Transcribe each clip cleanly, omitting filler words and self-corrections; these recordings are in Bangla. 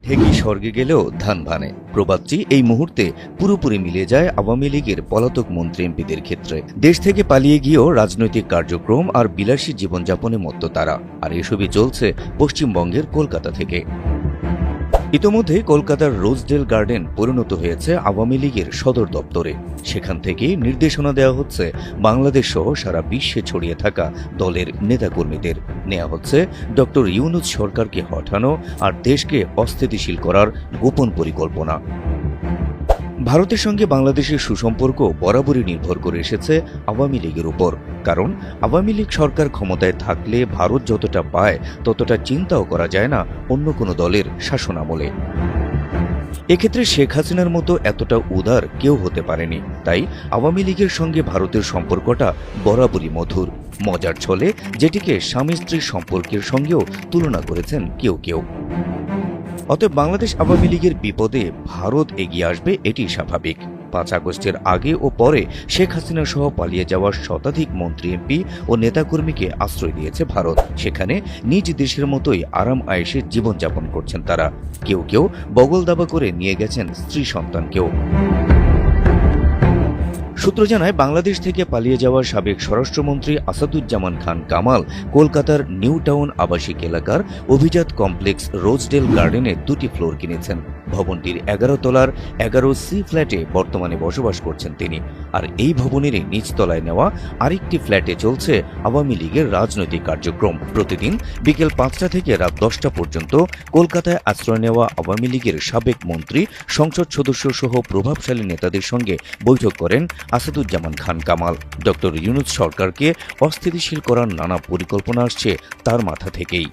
ঢেকি স্বর্গে গেলেও ধান ভানে প্রবাদটি এই মুহূর্তে পুরোপুরি মিলে যায় আওয়ামী লীগের পলাতক মন্ত্রী এমপিদের ক্ষেত্রে। দেশ থেকে পালিয়ে গিয়েও রাজনৈতিক কার্যক্রম আর বিলাসী জীবনযাপনে মত্ত তারা, আর এসবই চলছে পশ্চিমবঙ্গের কলকাতা থেকে। ইতোমধ্যে কলকাতার রোজডেল গার্ডেন পরিণত হয়েছে আওয়ামী লীগের সদর দপ্তরে। সেখান থেকেই নির্দেশনা দেওয়া হচ্ছে বাংলাদেশ সহ সারা বিশ্বে ছড়িয়ে থাকা দলের নেতাকর্মীদের। নেওয়া হচ্ছে ডক্টর ইউনূস সরকারকে হটানো আর দেশকে অস্থিতিশীল করার গোপন পরিকল্পনা। ভারতের সঙ্গে বাংলাদেশের সুসম্পর্ক বরাবরই নির্ভর করে এসেছে আওয়ামী লীগের উপর, কারণ আওয়ামী লীগ সরকার ক্ষমতায় থাকলে ভারত যতটা পায় ততটা চিন্তাও করা যায় না অন্য কোনো দলের শাসনামলে। এক্ষেত্রে শেখ হাসিনার মতো এতটা উদার কেউ হতে পারেনি, তাই আওয়ামী লীগের সঙ্গে ভারতের সম্পর্কটা বরাবরই মধুর, মজার ছলে, যেটিকে স্বামী স্ত্রীর সম্পর্কের সঙ্গেও তুলনা করেছেন কেউ কেউ। অতএব বাংলাদেশ আওয়ামী লীগের বিপদে ভারত এগিয়ে আসবে এটি স্বাভাবিক। ৫ আগস্টের আগে ও পরে শেখ হাসিনা সহ পালিয়ে যাওয়া শতাধিক মন্ত্রী এমপি ও নেতাকর্মীকে আশ্রয় দিয়েছে ভারত। সেখানে নিজ দেশের মতোই আরাম আয়েশে জীবনযাপন করছেন তারা। কেউ কেউ বগল দাবা করে নিয়ে গেছেন স্ত্রী সন্তানকেও। সূত্র জানায়, বাংলাদেশ থেকে পালিয়ে যাওয়া সাবেক স্বরাষ্ট্রমন্ত্রী আসাদুজ্জামান খান কামাল কলকাতার নিউ টাউন আবাসিক এলাকার অভিজাত কমপ্লেক্স রোজডেল গার্ডেনে 2টি ফ্লোর কিনেছেন। ভবনটির 11 তলার 11C ফ্ল্যাটে বর্তমানে বসবাস করছেন তিনি। আর এই ভবনেরই নিচতলায় নেওয়া আরেকটি ফ্ল্যাটে চলছে আওয়ামী লীগের রাজনৈতিক কার্যক্রম। প্রতিদিন বিকেল 5টা থেকে রাত 10টা পর্যন্ত কলকাতায় আশ্রয় নেওয়া আওয়ামী লীগের সাবেক মন্ত্রী, সংসদ সদস্য সহ প্রভাবশালী নেতাদের সঙ্গে বৈঠক করেন আসাদুজ্জামান খান কামাল। ডক্টর ইউনূস সরকারকে অস্থিতিশীল করার নানা পরিকল্পনা আসছে তার মাথা থেকেই।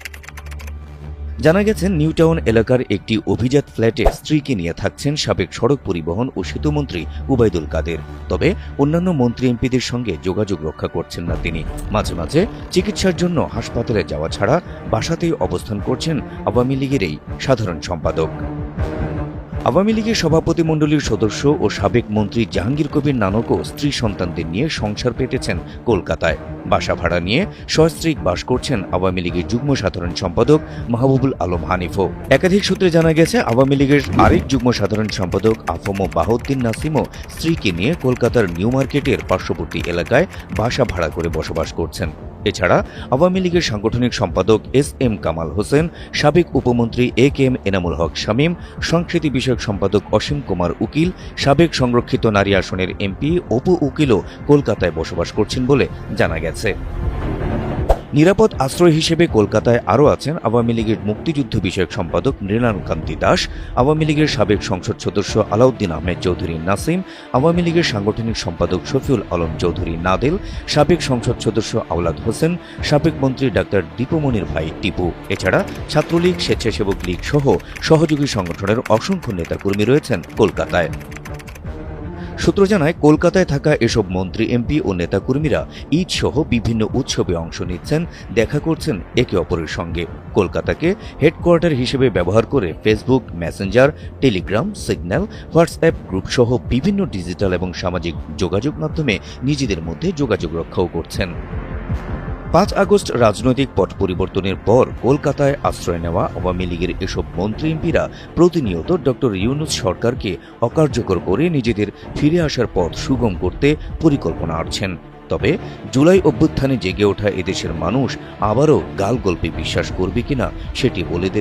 জানা গেছে, নিউ টাউন এলাকার একটি অভিজাত ফ্ল্যাটে স্ত্রীকে নিয়ে থাকছেন সাবেক সড়ক পরিবহন ও সেতুমন্ত্রী উবাইদুল কাদের। তবে অন্যান্য মন্ত্রী এমপিদের সঙ্গে যোগাযোগ রক্ষা করছেন না তিনি। মাঝে মাঝে চিকিৎসার জন্য হাসপাতালে যাওয়া ছাড়া বাসাতেই অবস্থান করছেন আওয়ামী লীগের এই সাধারণ সম্পাদক। আওয়ামী লীগের সভাপতিমণ্ডলীর সদস্য ও সাবেক মন্ত্রী জাহাঙ্গীর কবির নানকও স্ত্রী সন্তানদের নিয়ে সংসার পেতেছেন কলকাতায়। বাসা ভাড়া নিয়ে সস্ত্রীক বাস করছেন আওয়ামী লীগের যুগ্ম সাধারণ সম্পাদক মাহবুবুল আলম হানিফও। একাধিক সূত্রে জানা গেছে, আওয়ামী লীগের আরেক যুগ্ম সাধারণ সম্পাদক আফম বাহাউদ্দিন নাসিমও স্ত্রীকে নিয়ে কলকাতার নিউ মার্কেটের পার্শ্ববর্তী এলাকায় বাসা ভাড়া করে বসবাস করছেন। এছাড়া আওয়ামী লীগের সাংগঠনিক সম্পাদক SM কামাল হোসেন, সাবেক উপমন্ত্রী AKM এনামুল হক শামীম, সংস্কৃতি বিষয়ক সম্পাদক অসীম কুমার উকিল, সাবেক সংরক্ষিত নারী আসনের MP অপু উকিলও কলকাতায় বসবাস করছেন বলে জানা গেছে। নিরাপদ আশ্রয় হিসেবে কলকাতায় আরও আছেন আওয়ামী লীগের মুক্তিযুদ্ধ বিষয়ক সম্পাদক মৃণালকান্তি দাস, আওয়ামী লীগের সাবেক সংসদ সদস্য আলাউদ্দিন আহমেদ চৌধুরী নাসিম, আওয়ামী লীগের সাংগঠনিক সম্পাদক শফিউল আলম চৌধুরী নাদেল, সাবেক সংসদ সদস্য আওলাদ হোসেন, সাবেক মন্ত্রী ডাক্তার দীপমণির ভাই টিপু। এছাড়া ছাত্রলীগ, স্বেচ্ছাসেবক লীগ সহ সহযোগী সংগঠনের অসংখ্য নেতাকর্মী রয়েছেন কলকাতায়। সূত্র জানায়, কলকাতায় থাকা এসব মন্ত্রী এমপি ও নেতাকর্মীরা ঈদ সহ বিভিন্ন উৎসবে অংশ নিচ্ছেন, দেখা করছেন একে অপরের সঙ্গে। কলকাতাকে হেডকোয়ার্টার হিসেবে ব্যবহার করে Facebook, Messenger, Telegram, signal, WhatsApp group সহ বিভিন্ন ডিজিটাল এবং সামাজিক যোগাযোগ মাধ্যমে নিজেদের মধ্যে যোগাযোগ রক্ষাও করছেন। ৫ আগস্ট রাজনৈতিক পট পরিবর্তনের পর কলকাতায় আশ্রয় নেওয়া আওয়ামী লীগের এসব মন্ত্রী এমপিরা প্রতিনিয়ত ডক্টর ইউনূস সরকারকে অকার্যকর করে নিজেদের ফিরে আসার পথ সুগম করতে পরিকল্পনা আঁটছেন। তবে জুলাই অভ্যুত্থানে জেগে ওঠা এদেশের মানুষ আবারও গালগল্পে বিশ্বাস করবে কিনা সেটি বলে দেবে